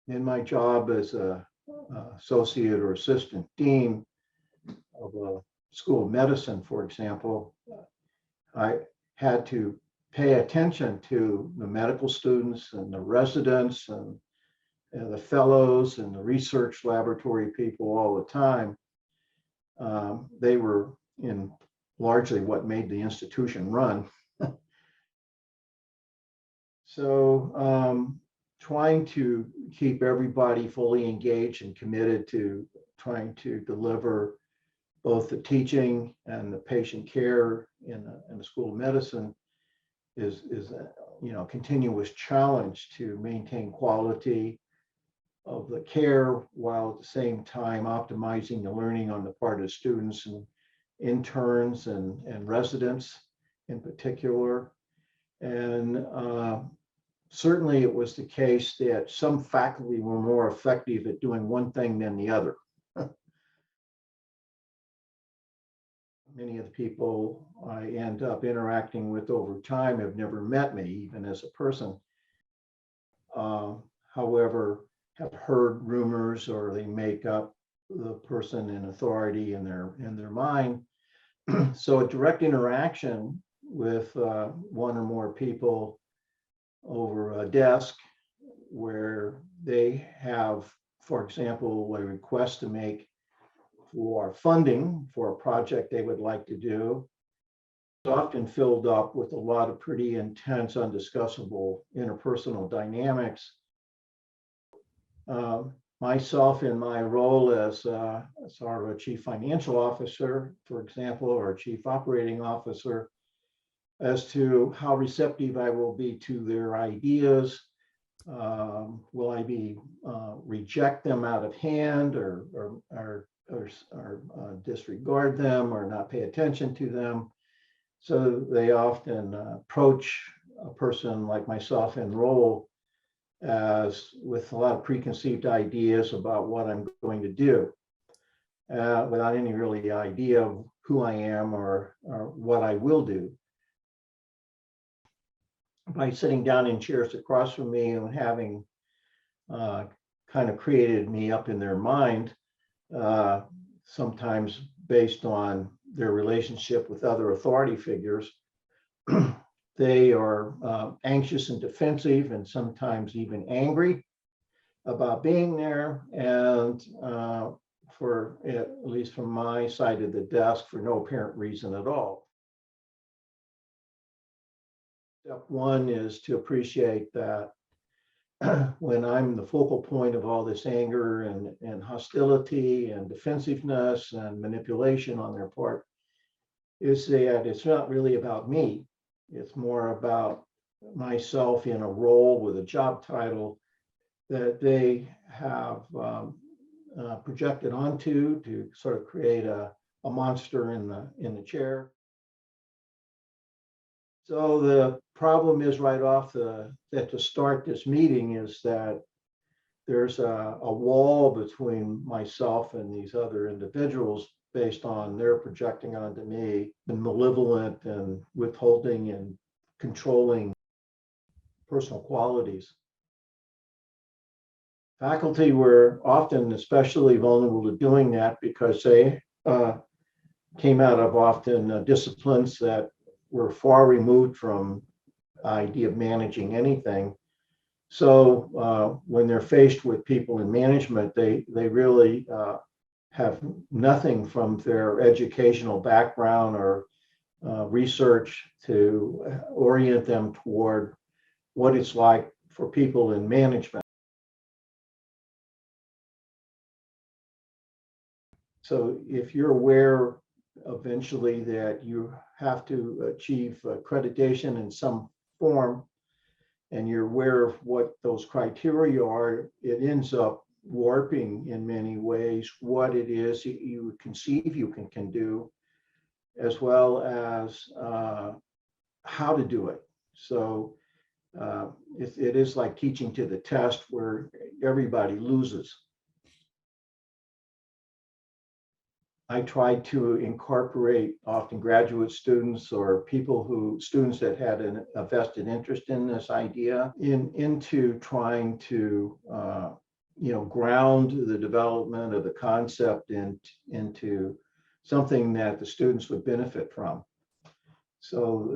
In my job as a associate or assistant dean of a school of medicine, for example, I had to pay attention to the medical students and the residents and the fellows and the research laboratory people all the time. They were in largely what made the institution run. So trying to keep everybody fully engaged and committed to trying to deliver both the teaching and the patient care in the School of Medicine is a continuous challenge to maintain quality of the care while at the same time optimizing the learning on the part of students and interns and residents in particular. And certainly it was the case that some faculty were more effective at doing one thing than the other. Many of the people I end up interacting with over time have never met me, even as a person. However, have heard rumors or they make up the person in authority in their mind. So a direct interaction with one or more people over a desk where they have, for example, a request to make for funding for a project they would like to do, is often filled up with a lot of pretty intense, undiscussable interpersonal dynamics. Myself in my role as sort of a chief financial officer, for example, or a chief operating officer, as to how receptive I will be to their ideas. Will I be reject them out of hand or disregard them or not pay attention to them? So they often approach a person like myself in role as with a lot of preconceived ideas about what I'm going to do, without any really idea of who I am or what I will do. By sitting down in chairs across from me and having kind of created me up in their mind, sometimes based on their relationship with other authority figures, they are anxious and defensive and sometimes even angry about being there. And for at least from my side of the desk, for no apparent reason at all. Step one is to appreciate that when I'm the focal point of all this anger and hostility and defensiveness and manipulation on their part, is that it's not really about me. It's more about myself in a role with a job title that they have projected onto to sort of create a monster in the chair. So the problem is right off that to start this meeting is that there's a wall between myself and these other individuals based on their projecting onto me the malevolent and withholding and controlling personal qualities. Faculty were often especially vulnerable to doing that because they came out of often disciplines that were far removed from the idea of managing anything. So when they're faced with people in management, they really have nothing from their educational background or research to orient them toward what it's like for people in management. So if you're aware eventually that you have to achieve accreditation in some form, and you're aware of what those criteria are, it ends up warping in many ways what it is you conceive you can do, as well as how to do it. So it is like teaching to the test where everybody loses. I try to incorporate often graduate students or students that had a vested interest in this idea into trying to ground the development of the concept into something that the students would benefit from. So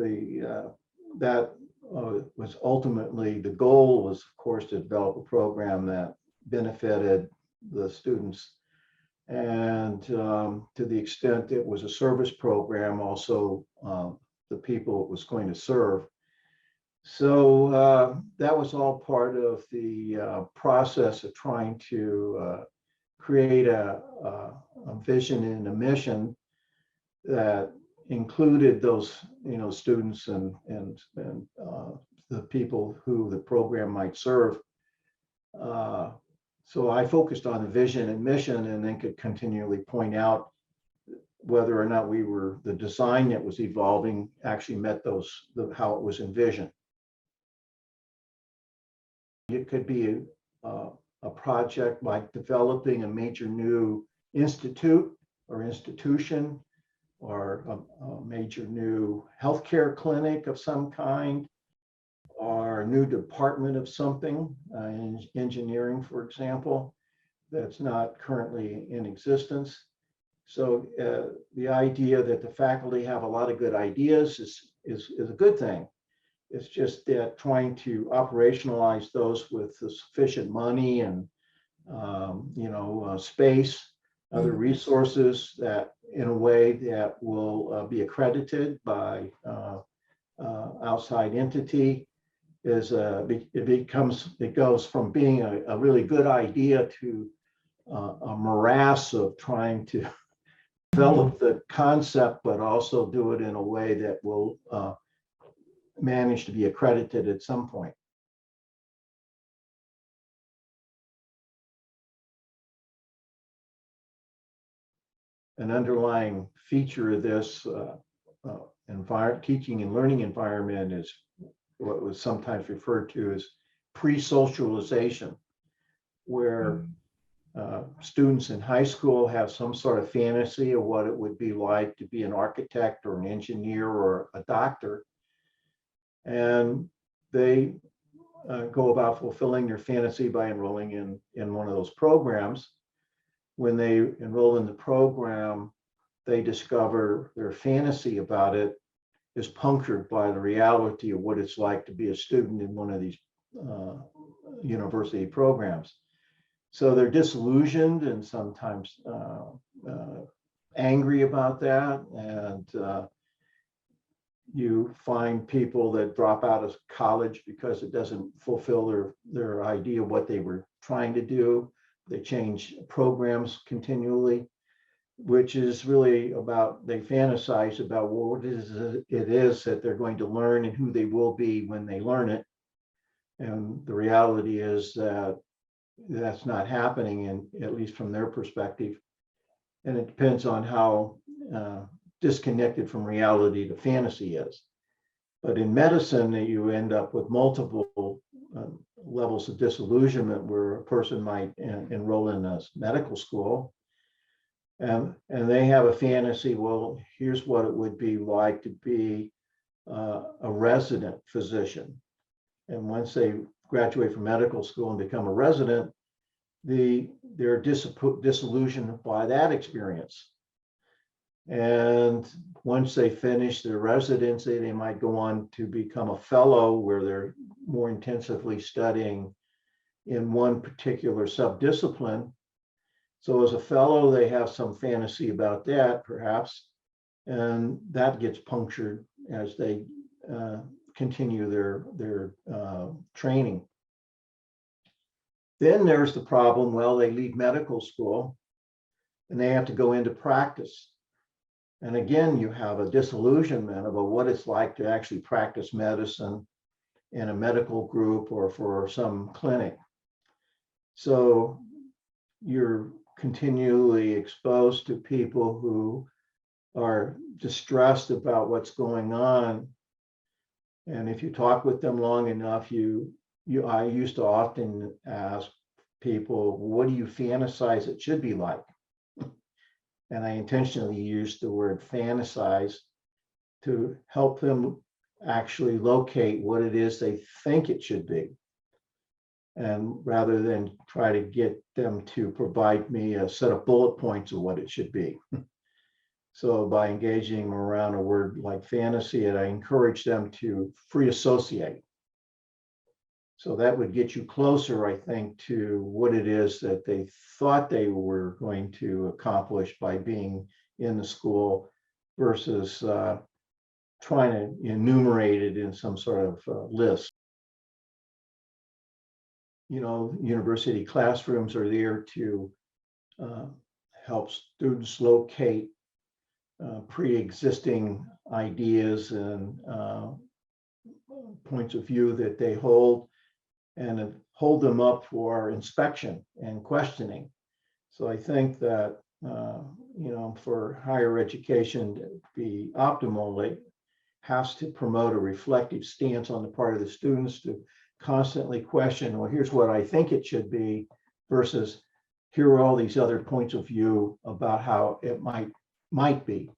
that was ultimately the goal, was of course to develop a program that benefited the students, and to the extent it was a service program, also the people it was going to serve. So that was all part of the process of trying to create a vision and a mission that included those students and the people who the program might serve. So I focused on the vision and mission, and then could continually point out whether or not the design that was evolving actually met how it was envisioned. It could be a project like developing a major new institute or institution, or a major new healthcare clinic of some kind, or a new department of something, in engineering, for example, that's not currently in existence. So the idea that the faculty have a lot of good ideas is a good thing. It's just that trying to operationalize those with the sufficient money and space, other resources, that in a way that will be accredited by outside entity, it goes from being a really good idea to a morass of trying to develop the concept, but also do it in a way that will manage to be accredited at some point. An underlying feature of this teaching and learning environment is what was sometimes referred to as pre-socialization, where students in high school have some sort of fantasy of what it would be like to be an architect or an engineer or a doctor. And they go about fulfilling their fantasy by enrolling in one of those programs. When they enroll in the program, they discover their fantasy about it is punctured by the reality of what it's like to be a student in one of these university programs. So they're disillusioned and sometimes angry about that. And you find people that drop out of college because it doesn't fulfill their idea of what they were trying to do. They change programs continually, which is really about, they fantasize about what it is that they're going to learn and who they will be when they learn it. And the reality is that that's not happening, at least from their perspective. And it depends on how disconnected from reality the fantasy is. But in medicine, you end up with multiple levels of disillusionment, where a person might enroll in a medical school and they have a fantasy, well, here's what it would be like to be a resident physician. And once they graduate from medical school and become a resident, they're disillusioned by that experience. And once they finish their residency, they might go on to become a fellow, where they're more intensively studying in one particular subdiscipline. So as a fellow, they have some fantasy about that, perhaps, and that gets punctured as they continue their training. Then there's the problem, well, they leave medical school and they have to go into practice. And again, you have a disillusionment about what it's like to actually practice medicine in a medical group or for some clinic. So you're continually exposed to people who are distressed about what's going on. And if you talk with them long enough, I used to often ask people, what do you fantasize it should be like? And I intentionally used the word fantasize to help them actually locate what it is they think it should be. and rather than try to get them to provide me a set of bullet points of what it should be. So by engaging them around a word like fantasy, I encourage them to free associate. So that would get you closer, I think, to what it is that they thought they were going to accomplish by being in the school versus trying to enumerate it in some sort of list. You know, university classrooms are there to help students locate pre-existing ideas and points of view that they hold, and hold them up for inspection and questioning. So I think that, you know, for higher education to be optimal, it has to promote a reflective stance on the part of the students to constantly question, well, here's what I think it should be, versus here are all these other points of view about how it might be.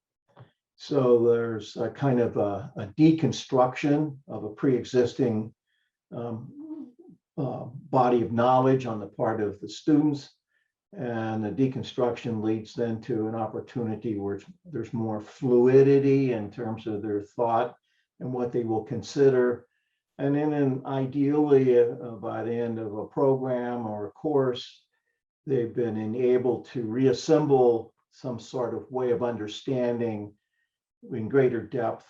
So there's a kind of a deconstruction of a pre-existing body of knowledge on the part of the students. And the deconstruction leads then to an opportunity where there's more fluidity in terms of their thought and what they will consider. And then ideally, by the end of a program or a course, they've been enabled to reassemble some sort of way of understanding in greater depth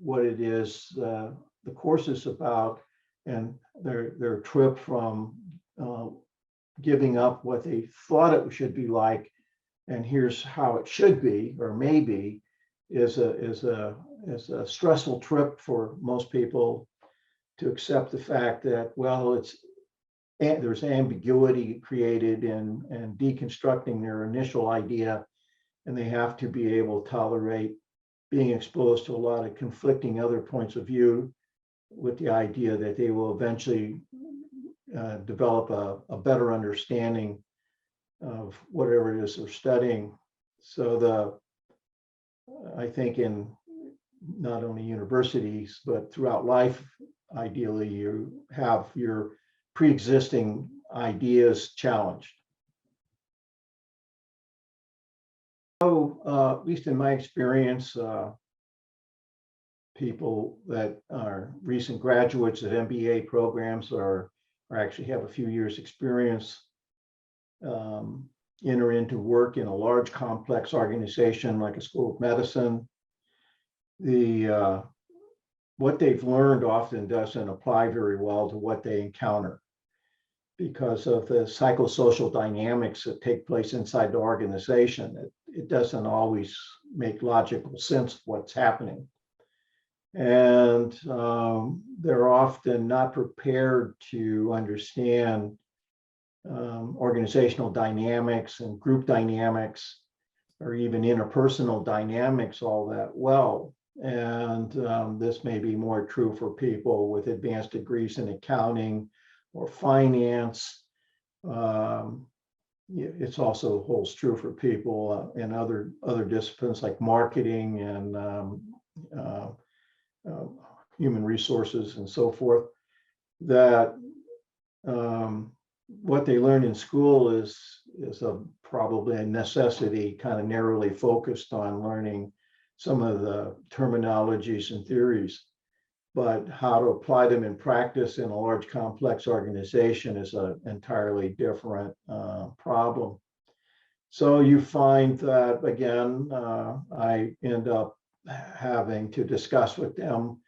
what it is the course is about, and their trip from giving up what they thought it should be like, and here's how it should be or maybe, is a stressful trip for most people to accept the fact that, well, there's ambiguity created in deconstructing their initial idea, and they have to be able to tolerate being exposed to a lot of conflicting other points of view, with the idea that they will eventually develop a better understanding of whatever it is they're studying. So I think in not only universities, but throughout life, ideally you have your pre-existing ideas challenged. So at least in my experience, people that are recent graduates of MBA programs or actually have a few years experience enter into work in a large complex organization like a school of medicine. What they've learned often doesn't apply very well to what they encounter because of the psychosocial dynamics that take place inside the organization. It doesn't always make logical sense of what's happening. And they're often not prepared to understand organizational dynamics and group dynamics, or even interpersonal dynamics all that well. And this may be more true for people with advanced degrees in accounting or finance. It also holds true for people in other disciplines like marketing and human resources and so forth, that what they learn in school is probably a necessity, kind of narrowly focused on learning some of the terminologies and theories, but how to apply them in practice in a large complex organization is an entirely different problem. So you find that, again, I end up having to discuss with them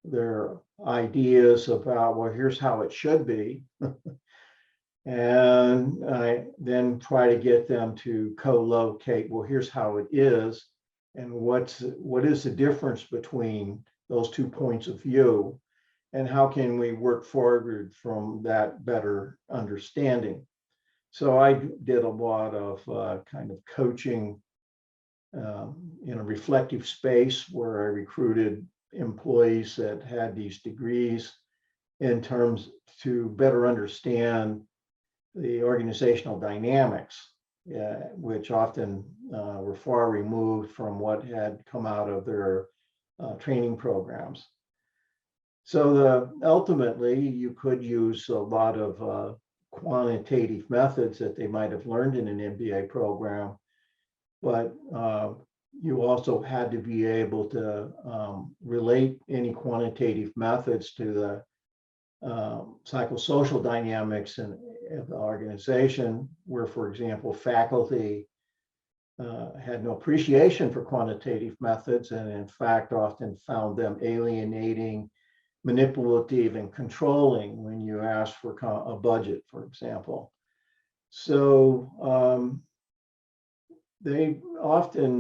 their ideas about, well, here's how it should be. And I then try to get them to co-locate, well, here's how it is, and what is the difference between those 2 points of view, and how can we work forward from that better understanding. So I did a lot of kind of coaching in a reflective space where I recruited employees that had these degrees in terms to better understand the organizational dynamics, which often were far removed from what had come out of their training programs. So ultimately, you could use a lot of quantitative methods that they might have learned in an MBA program, but you also had to be able to relate any quantitative methods to the psychosocial dynamics of the organization, where, for example, faculty had no appreciation for quantitative methods, and in fact often found them alienating, manipulative, and controlling when you ask for a budget, for example. So they often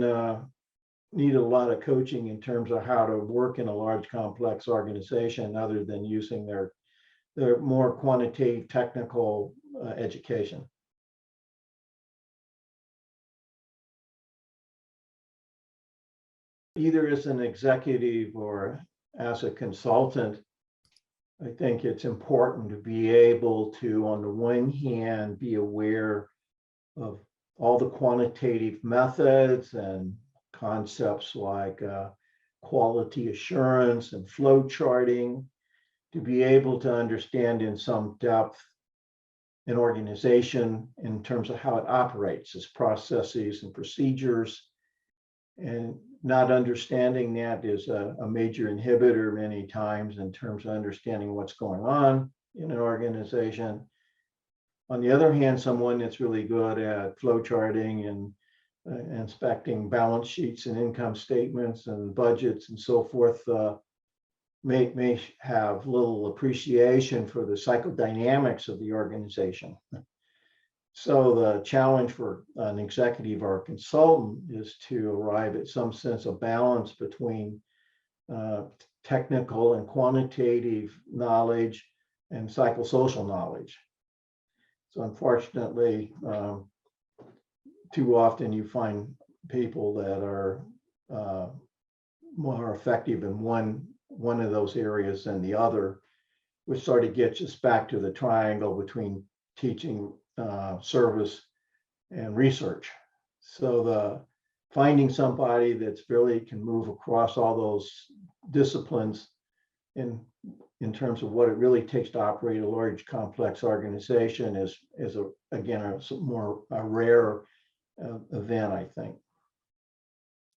need a lot of coaching in terms of how to work in a large, complex organization, other than using their more quantitative, technical education. Either as an executive or as a consultant, I think it's important to be able to, on the one hand, be aware of all the quantitative methods and concepts like quality assurance and flow charting, to be able to understand in some depth an organization in terms of how it operates, its processes and procedures. And not understanding that is a major inhibitor many times in terms of understanding what's going on in an organization. On the other hand, someone that's really good at flow charting and inspecting balance sheets and income statements and budgets and so forth may have little appreciation for the psychodynamics of the organization. So the challenge for an executive or a consultant is to arrive at some sense of balance between technical and quantitative knowledge and psychosocial knowledge. So unfortunately, too often you find people that are more effective in one of those areas than the other, which sort of gets us back to the triangle between teaching, service, and research. So the finding somebody that's really can move across all those disciplines in terms of what it really takes to operate a large, complex organization is again a more rare event, I think.